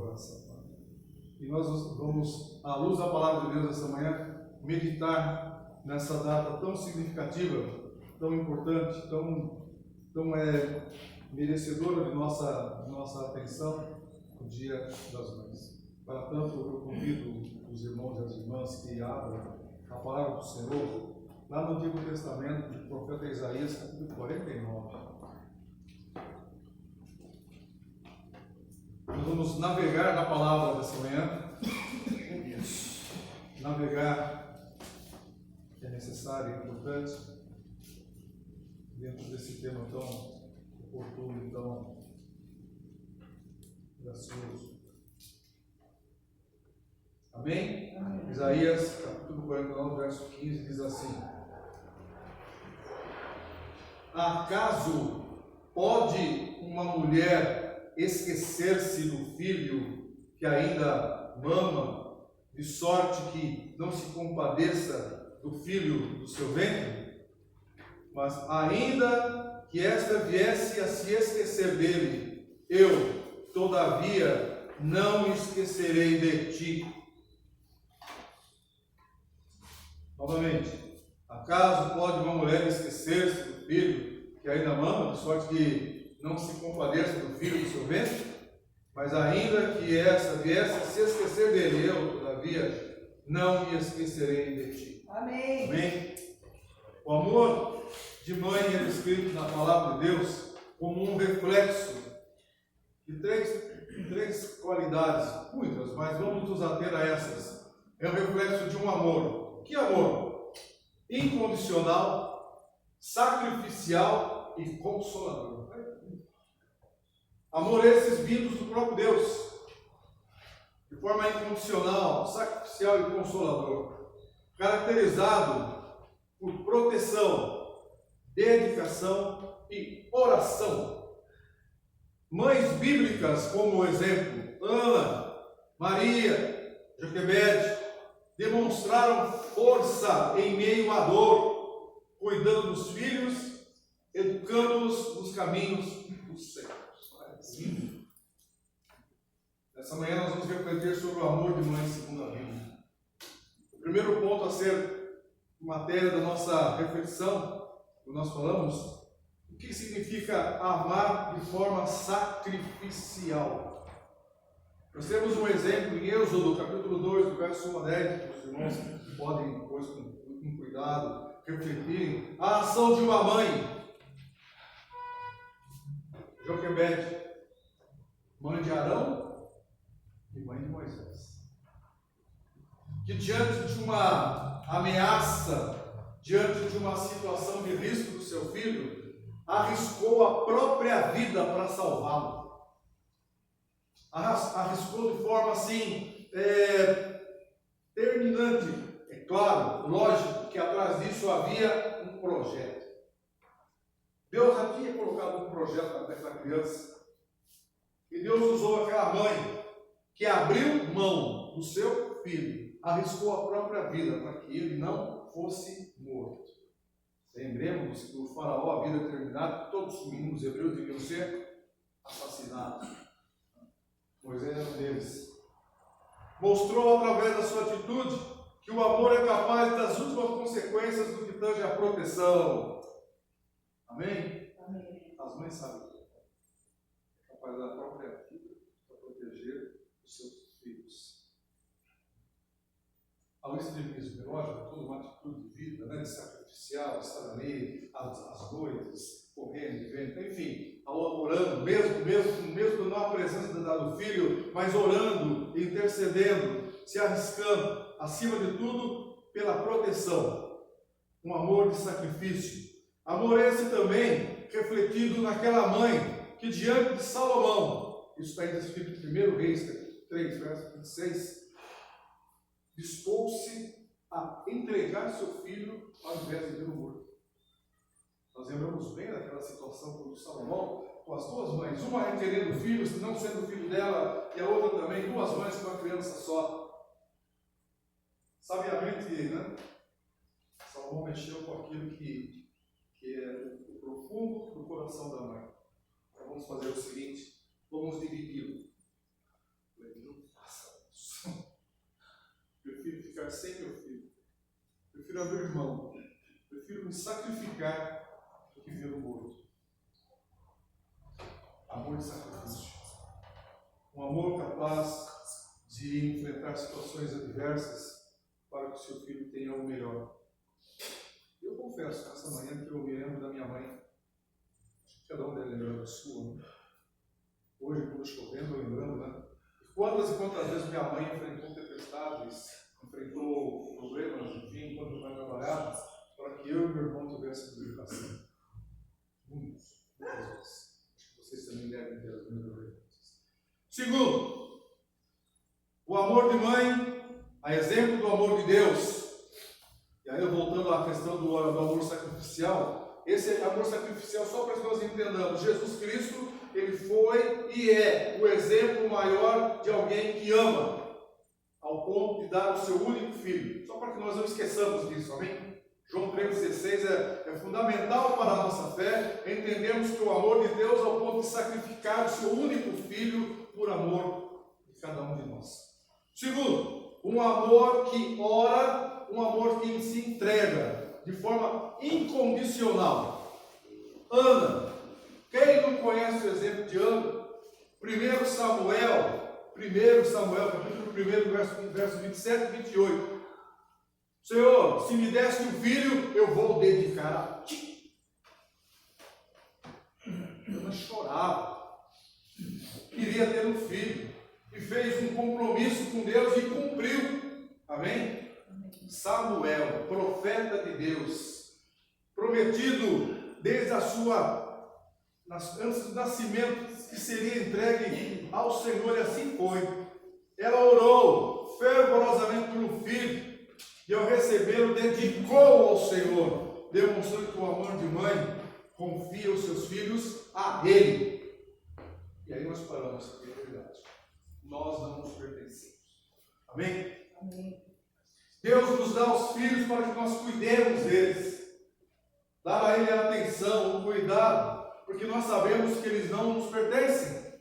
coração. E nós vamos, à luz da palavra de Deus essa manhã, meditar nessa data tão significativa, tão importante, tão merecedora de nossa atenção, o Dia das Mães. Para tanto, eu convido os irmãos e as irmãs que abram a palavra do Senhor lá no Antigo Testamento, do profeta Isaías, capítulo 49. Nós vamos navegar na palavra dessa manhã. Navegar é necessário e importante dentro desse tema tão oportuno e tão gracioso. Amém? Amém? Isaías, capítulo 49, verso 15, diz assim: acaso pode uma mulher esquecer-se do filho que ainda mama, de sorte que não se compadeça do filho do seu ventre? Mas ainda que esta viesse a se esquecer dele, eu, todavia, não me esquecerei de ti. Novamente, acaso pode uma mulher esquecer-se do filho que ainda mama, de sorte que não se compadeça do filho do seu ventre? Mas ainda que essa viesse a se esquecer dele, eu, todavia, não me esquecerei de ti. Amém. Amém? O amor de mãe é descrito na palavra de Deus como um reflexo de três qualidades, muitas, mas vamos nos ater a essas. É o reflexo de um amor. Que amor? Incondicional, sacrificial e consolador. Amor esses vindos do próprio Deus, de forma incondicional, sacrificial e consolador, caracterizado por proteção, dedicação e oração. Mães bíblicas como exemplo, Ana, Maria, Joquebede, demonstraram força em meio à dor, cuidando dos filhos, educando-os nos caminhos do Senhor. Nessa manhã nós vamos refletir sobre o amor de mãe segundo a Bíblia. O primeiro ponto a ser matéria da nossa reflexão, que nós falamos, o que significa amar de forma sacrificial. Nós temos um exemplo em Êxodo, capítulo 2, do verso 1 a 10, que os irmãos podem, depois, com cuidado, refletirem. A ação de uma mãe, Joquebede, mãe de Arão e mãe de Moisés, que diante de uma ameaça, diante de uma situação de risco do seu filho, arriscou a própria vida para salvá-lo. Arriscou de forma assim, terminante. É claro, lógico, que atrás disso havia um projeto. Deus já tinha colocado um projeto naquela criança. E Deus usou aquela mãe que abriu mão do seu filho, arriscou a própria vida para que ele não fosse morto. Lembremos que o faraó havia determinado que todos os meninos hebreus deviam ser assassinados. Moisés era um deles. Mostrou através da sua atitude que o amor é capaz das últimas consequências do que tange a proteção. Amém? Amém. As mães sabem que é capaz da própria vida para proteger os seus filhos. Ao extremismo, lógico, toda uma atitude de vida, né, de sacrificial, estar ali às noites, correndo e vendo, enfim, orando, mesmo não a presença do filho, mas orando, intercedendo, se arriscando, acima de tudo, pela proteção. Um amor de sacrifício. Amor esse também refletido naquela mãe que diante de Salomão, isso está escrito em 1 Reis 3, verso 26, dispôs-se a entregar seu filho ao invés de vê-lo morto. Nós lembramos bem daquela situação com Salomão, com as duas mães, uma requerendo filhos, não sendo filho dela, e a outra também, duas mães com uma criança só. Sabiamente, né? Salomão mexeu com aquilo que é o profundo do coração da mãe. Então vamos fazer o seguinte, vamos dividi-lo. prefiro abrir mão, prefiro me sacrificar do que ver o morto. Amor de sacrifício. Um amor capaz de enfrentar situações adversas para que o seu filho tenha o melhor. Eu confesso, nessa manhã, que eu me lembro da minha mãe. Acho que cada um deve lembrar da sua, né? Hoje, quando chovendo, eu lembrando, né? Quantas e quantas vezes minha mãe enfrentou tempestades, enfrentou problemas, enfim, enquanto eu trabalhava, para que eu e meu irmão tivéssemos educação. Muitas vezes. Acho que vocês também devem ter as mesmas experiências. Segundo, o amor de mãe, a exemplo do amor de Deus. E aí, voltando à questão do amor sacrificial, esse amor sacrificial, só para que nós entendamos, Jesus Cristo, ele foi e é o exemplo maior de alguém que ama, ao ponto de dar o seu único filho. Só para que nós não esqueçamos disso, amém? João 3,16 é fundamental para a nossa fé, entendemos que o amor de Deus ao ponto de sacrificar o seu único filho por amor de cada um de nós. Segundo, um amor que ora, um amor que se entrega de forma incondicional. Ana, quem não conhece o exemplo de Ana? 1 Samuel, capítulo 1, verso 27 e 28. Senhor, se me deste um filho, eu vou dedicar a ti. Ana chorava, queria ter um filho, e fez um compromisso com Deus e cumpriu. Amém? Samuel, profeta de Deus, prometido desde antes do nascimento, que seria entregue ao Senhor, e assim foi. Ela orou fervorosamente pelo filho, e ao recebê-lo, dedicou ao Senhor, demonstrando que o amor de mãe confia os seus filhos a Ele. E aí nós paramos aqui, é verdade. Nós não nos pertencemos. Amém? Amém. Deus nos dá os filhos para que nós cuidemos deles. Dar a Ele a atenção, o cuidado, porque nós sabemos que eles não nos pertencem.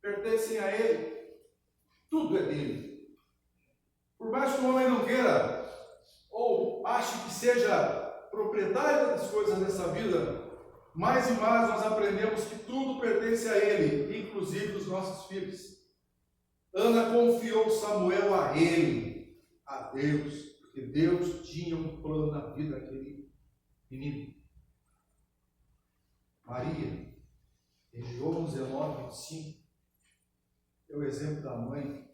Pertencem a Ele. Tudo é dele. Por mais que o homem não queira, ou ache que seja proprietário das coisas dessa vida, mais e mais nós aprendemos que tudo pertence a Ele, inclusive os nossos filhos. Ana confiou Samuel a Ele, a Deus, porque Deus tinha um plano na vida daquele menino. Maria, em João 19:25, é o exemplo da mãe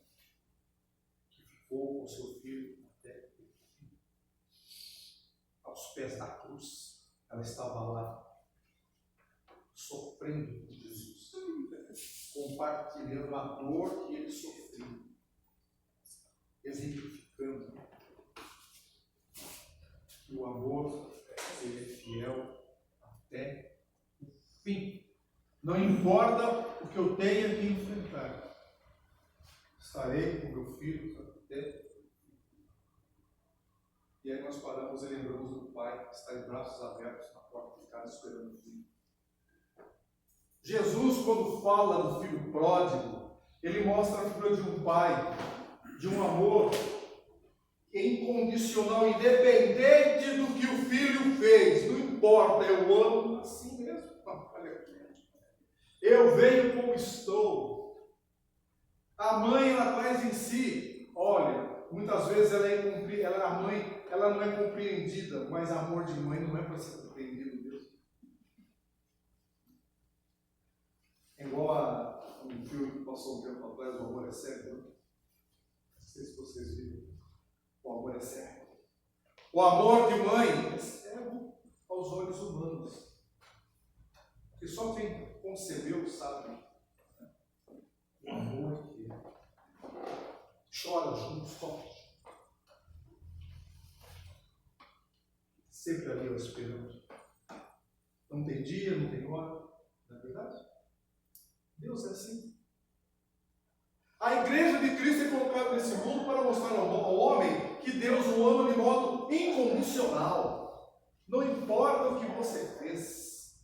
que ficou com seu filho até o fim. Aos pés da cruz, ela estava lá, sofrendo com Jesus, compartilhando a dor que ele sofreu, exemplificando que o amor, ele é fiel até o fim. Não importa o que eu tenha que enfrentar, estarei com meu filho até o fim. E aí nós paramos e lembramos do pai que está de braços abertos na porta de casa esperando o filho. Jesus, quando fala do filho pródigo, ele mostra a figura de um pai, de um amor incondicional, independente do que o filho fez. Não importa, eu amo assim mesmo. Eu venho como estou. A mãe, ela traz em si, olha, muitas vezes a mãe, ela não é compreendida, mas amor de mãe não é para ser compreendido mesmo. É igual a um filme que passou um tempo atrás, O Amor é Cego, né? Não sei se vocês viram. O amor é cego. O amor de mãe é cego aos olhos humanos. Porque só quem concebeu sabe. O amor que chora junto, sofre. Sempre ali esperando. Não tem dia, não tem hora. Não é verdade? Deus é assim. A igreja de Cristo é colocada nesse mundo para mostrar ao homem que Deus o ama de modo incondicional. Não importa o que você fez,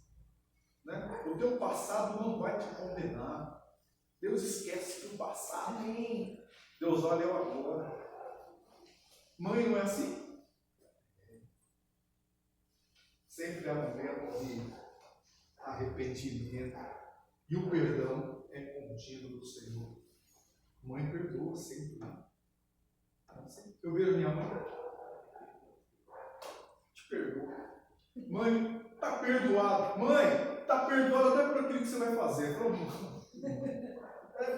né? O teu passado não vai te condenar. Deus esquece do passado. Deus olha eu agora. Mãe não é assim? sempre há momento de arrependimento. E o perdão é contínuo do Senhor. Mãe perdoa sempre. Eu vejo minha mãe, te perdoa. Mãe, está perdoado. Mãe, está perdoado até por aquilo que você vai fazer. É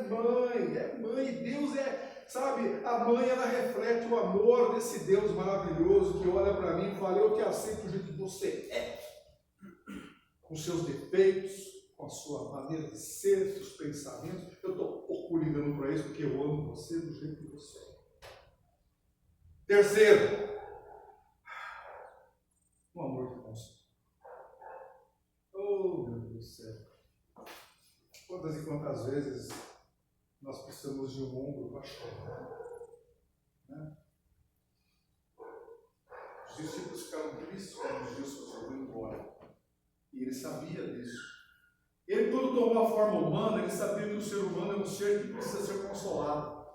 mãe. Deus sabe, a mãe ela reflete o amor desse Deus maravilhoso que olha para mim e fala: eu te aceito do jeito que você é, com seus defeitos, com a sua maneira de ser, seus pensamentos. Eu estou pouco ligando para isso porque eu amo você do jeito que você é. Terceiro, o amor que consola. Oh, meu Deus do céu. Quantas e quantas vezes nós precisamos de um ombro para chorar, né? Os discípulos ficaram tristes quando Jesus foi embora. E ele sabia disso. Ele, quando tomou a forma humana, ele sabia que o ser humano é um ser que precisa ser consolado.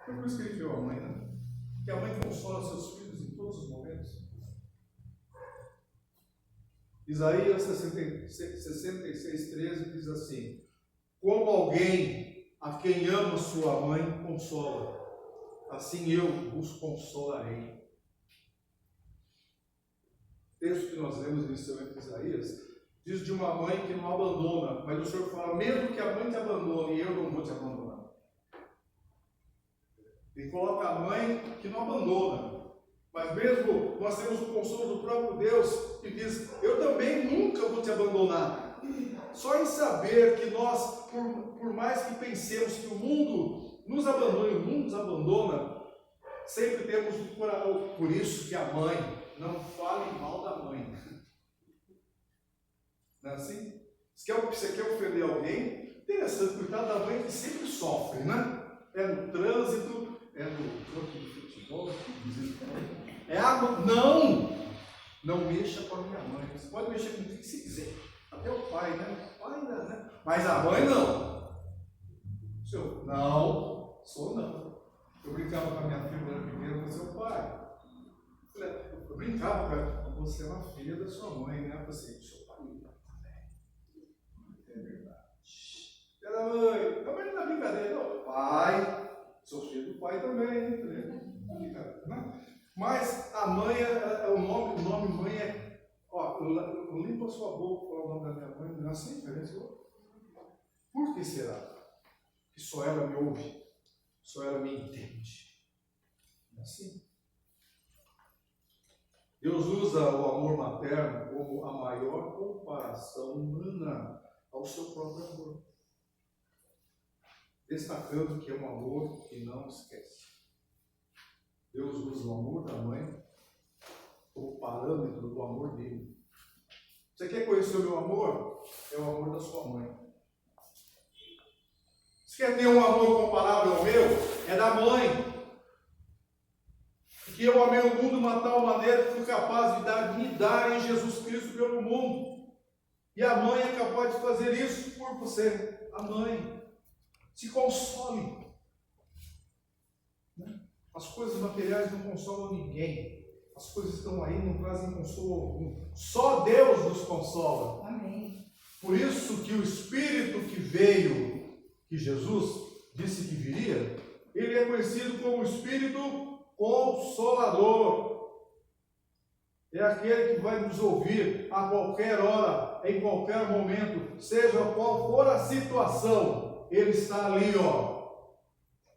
Foi por isso que ele criou a mãe, né? Que a mãe consola seus filhos em todos os momentos. Isaías 66:13 diz assim: como alguém a quem ama sua mãe consola, assim eu vos consolarei. O texto que nós lemos inicialmente em Isaías diz de uma mãe que não abandona, mas o Senhor fala: mesmo que a mãe te abandone, eu não vou te abandonar. Ele coloca a mãe que não abandona, mas mesmo nós temos o consolo do próprio Deus que diz: eu também nunca vou te abandonar. Só em saber que nós, por mais que pensemos que o mundo nos abandone, o mundo nos abandona, sempre temos o coração. Por isso que a mãe, não fale mal da mãe. Não é assim? Você quer ofender alguém? Interessante, coitado da mãe que sempre sofre, né? É no trânsito, é no campo de futebol, é a mãe. Não mexa com a minha mãe. Você pode mexer com quem você quiser. Até o pai, né? O pai ainda, né? Mas a mãe não. Senhor, não, sou não. Eu brincava com a minha filha quando era pequena com seu pai. Eu brincava com ela: você é uma filha da sua mãe, né? Eu falei assim: seu pai também. É verdade. Ela, mãe, também não é brincadeira, não. Pai, sou filho do pai também, hein? Não é brincadeira, né? Mas a mãe, o nome mãe é. Ó, eu limpo a sua boca para o nome da minha mãe, não é assim, por que será? Que só ela me ouve, só ela me entende. Não é assim? Deus usa o amor materno como a maior comparação humana ao seu próprio amor, destacando que é um amor que não esquece. Deus usa o amor da mãe como parâmetro do amor dele. Você quer conhecer o meu amor? É o amor da sua mãe. Você quer ter um amor comparável ao meu? É da mãe. Porque eu amei o mundo de uma tal maneira que fui capaz de me dar em Jesus Cristo pelo mundo. E a mãe é capaz de fazer isso por você. A mãe. Se console. As coisas materiais não consolam ninguém. As coisas estão aí, não trazem consolo algum. Só Deus nos consola. Amém. Por isso que o Espírito que veio, que Jesus disse que viria, ele é conhecido como Espírito Consolador. É aquele que vai nos ouvir a qualquer hora, em qualquer momento, seja qual for a situação. Ele está ali, ó.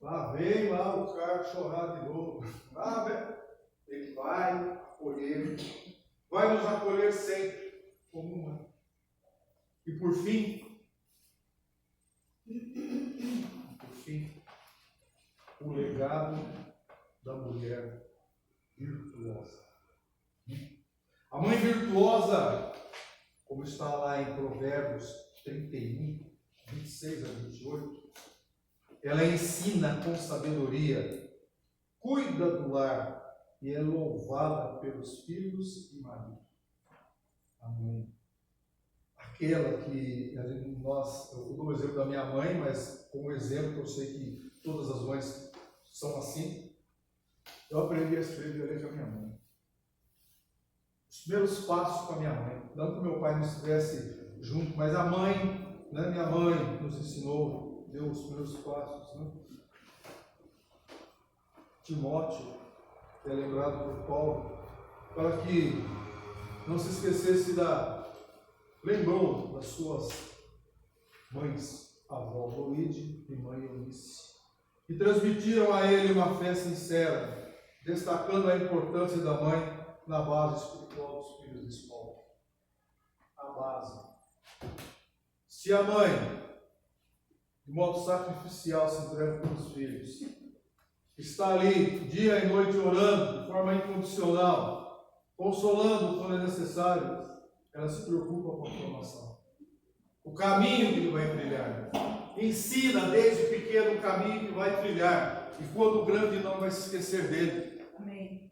Lá vem lá o cara chorar de novo. Lá vem. Ele vai acolher, vai nos acolher sempre, como mãe. E por fim, o legado da mulher virtuosa. A mãe virtuosa, como está lá em Provérbios 31, 26 a 28, ela ensina com sabedoria, cuida do lar, e é louvada pelos filhos e marido. A mãe. Aquela que nós, eu dou o exemplo da minha mãe, mas como exemplo, eu sei que todas as mães são assim. Eu aprendi a escrever com a minha mãe. os primeiros passos com a minha mãe. Não que meu pai não estivesse junto, mas a mãe, né, minha mãe nos ensinou, deu os primeiros passos. Né? Timóteo é lembrado por Paulo, para que não se esquecesse lembrou das suas mães, avó Loide e mãe Eunice, que transmitiram a ele uma fé sincera, destacando a importância da mãe na base espiritual dos filhos de escola. A base. Se a mãe, de modo sacrificial, se entrega pelos filhos, está ali dia e noite orando, de forma incondicional, consolando quando é necessário, ela se preocupa com a formação. O caminho que ele vai trilhar. Ensina desde pequeno o caminho que vai trilhar. E quando grande não vai se esquecer dele. Amém.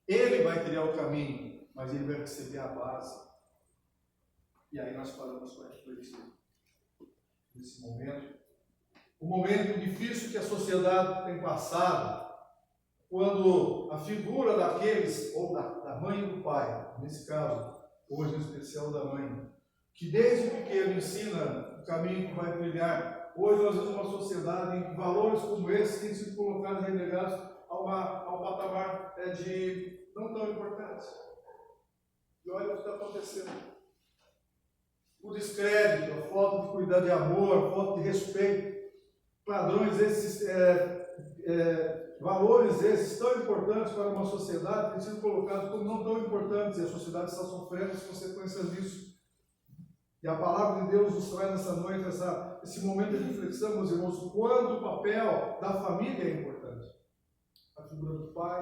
Ele vai trilhar o caminho, mas ele vai receber a base. E aí nós falamos com a reflexão. Nesse momento. O momento difícil que a sociedade tem passado, quando a figura daqueles, ou da mãe e do pai, nesse caso, hoje em especial da mãe, que desde pequeno ensina o caminho que vai trilhar. Hoje nós vemos uma sociedade em que valores como esse têm sido colocados e relegados ao patamar de não tão importantes. E olha o que está acontecendo. O descrédito, a falta de cuidar de amor, a falta de respeito, padrões esses, valores esses tão importantes para uma sociedade têm sido colocados como não tão importantes, e a sociedade está sofrendo as consequências disso. E a palavra de Deus nos traz nessa noite esse momento de reflexão, meus irmãos, o quanto o papel da família é importante. A figura do pai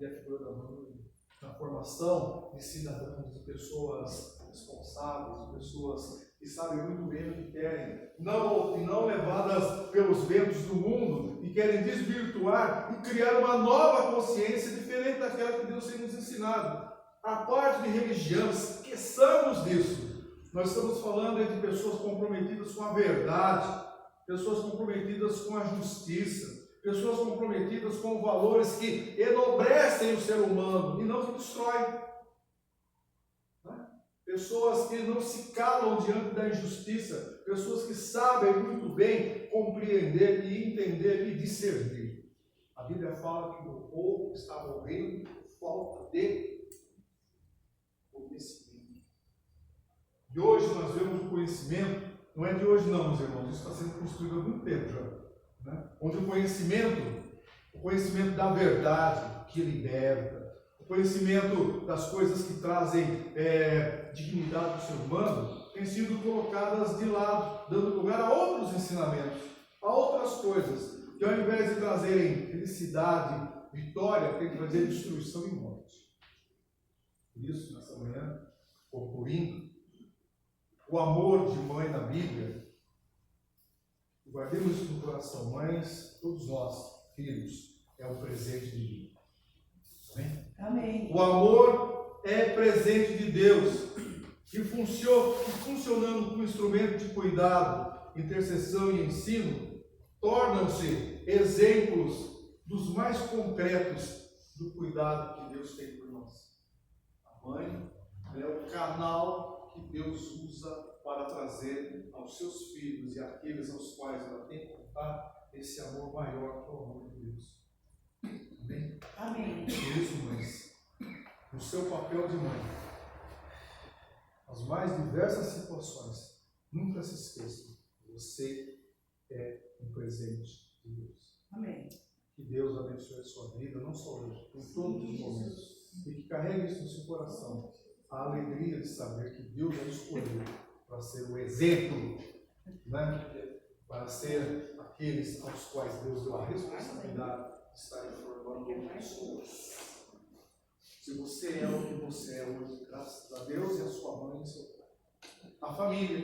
e a figura da mãe, na formação de cidadãos, de pessoas responsáveis, de pessoas que sabem muito bem o que querem, não levadas pelos ventos do mundo e querem desvirtuar e criar uma nova consciência diferente daquela que Deus tem nos ensinado. A parte de religião, esqueçamos disso. Nós estamos falando de pessoas comprometidas com a verdade, pessoas comprometidas com a justiça, pessoas comprometidas com valores que enobrecem o ser humano e não que destroem. Pessoas que não se calam diante da injustiça, pessoas que sabem muito bem compreender e entender e discernir. A Bíblia fala que o povo está morrendo por falta de conhecimento. E hoje nós vemos o conhecimento, não é de hoje não, meus irmãos, isso está sendo construído há muito tempo já, né? Onde o conhecimento da verdade que liberta, o conhecimento das coisas que trazem dignidade ao ser humano, tem sido colocadas de lado, dando lugar a outros ensinamentos, a outras coisas, que ao invés de trazerem felicidade, vitória, tem que trazer destruição e morte. Por isso, nessa manhã, concluindo, o amor de mãe na Bíblia, guardemos isso no coração, mães, todos nós, filhos, é um presente de Deus. Amém? Amém. O amor é presente de Deus, que funcionando como instrumento de cuidado, intercessão e ensino, tornam-se exemplos dos mais concretos do cuidado que Deus tem por nós. A mãe é o canal que Deus usa para trazer aos seus filhos e àqueles aos quais ela tem contato esse amor maior que o amor de Deus. Amém? Amém. Por isso, mães, no seu papel de mãe, as mais diversas situações, nunca se esqueçam, você é um presente de Deus. Amém. Que Deus abençoe a sua vida, não só hoje, em todos os momentos. E que carregue isso no seu coração, a alegria de saber que Deus a escolheu para ser o exemplo, né? Para ser aqueles aos quais Deus deu a responsabilidade de estar formando pessoas. Se você é o que você é hoje, graças a Deus e a sua mãe e seu pai. A família,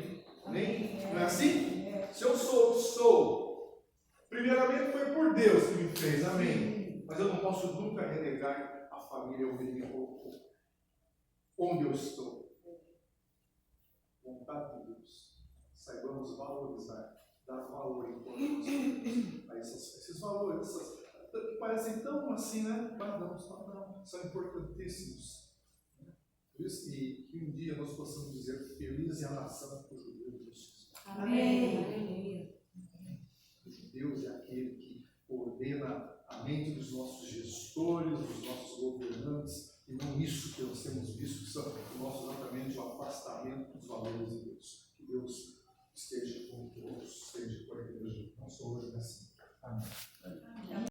nem, não é assim? Se eu sou, primeiramente foi por Deus que me fez, amém. Mas eu não posso nunca renegar a família onde eu estou. Vontade de Deus. Saibamos valorizar, dar valor em todos a esses valores, que parecem tão assim, né? Padrão, são importantíssimos. Por Deus, e que um dia nós possamos dizer: feliz é a nação cujo Deus é justiça. Amém. Deus é aquele que ordena a mente dos nossos gestores, dos nossos governantes, e não isso que nós temos visto, que são o nosso exatamente o afastamento dos valores de Deus. Que Deus esteja com todos, esteja com a igreja, não só hoje, mas sempre. Amém.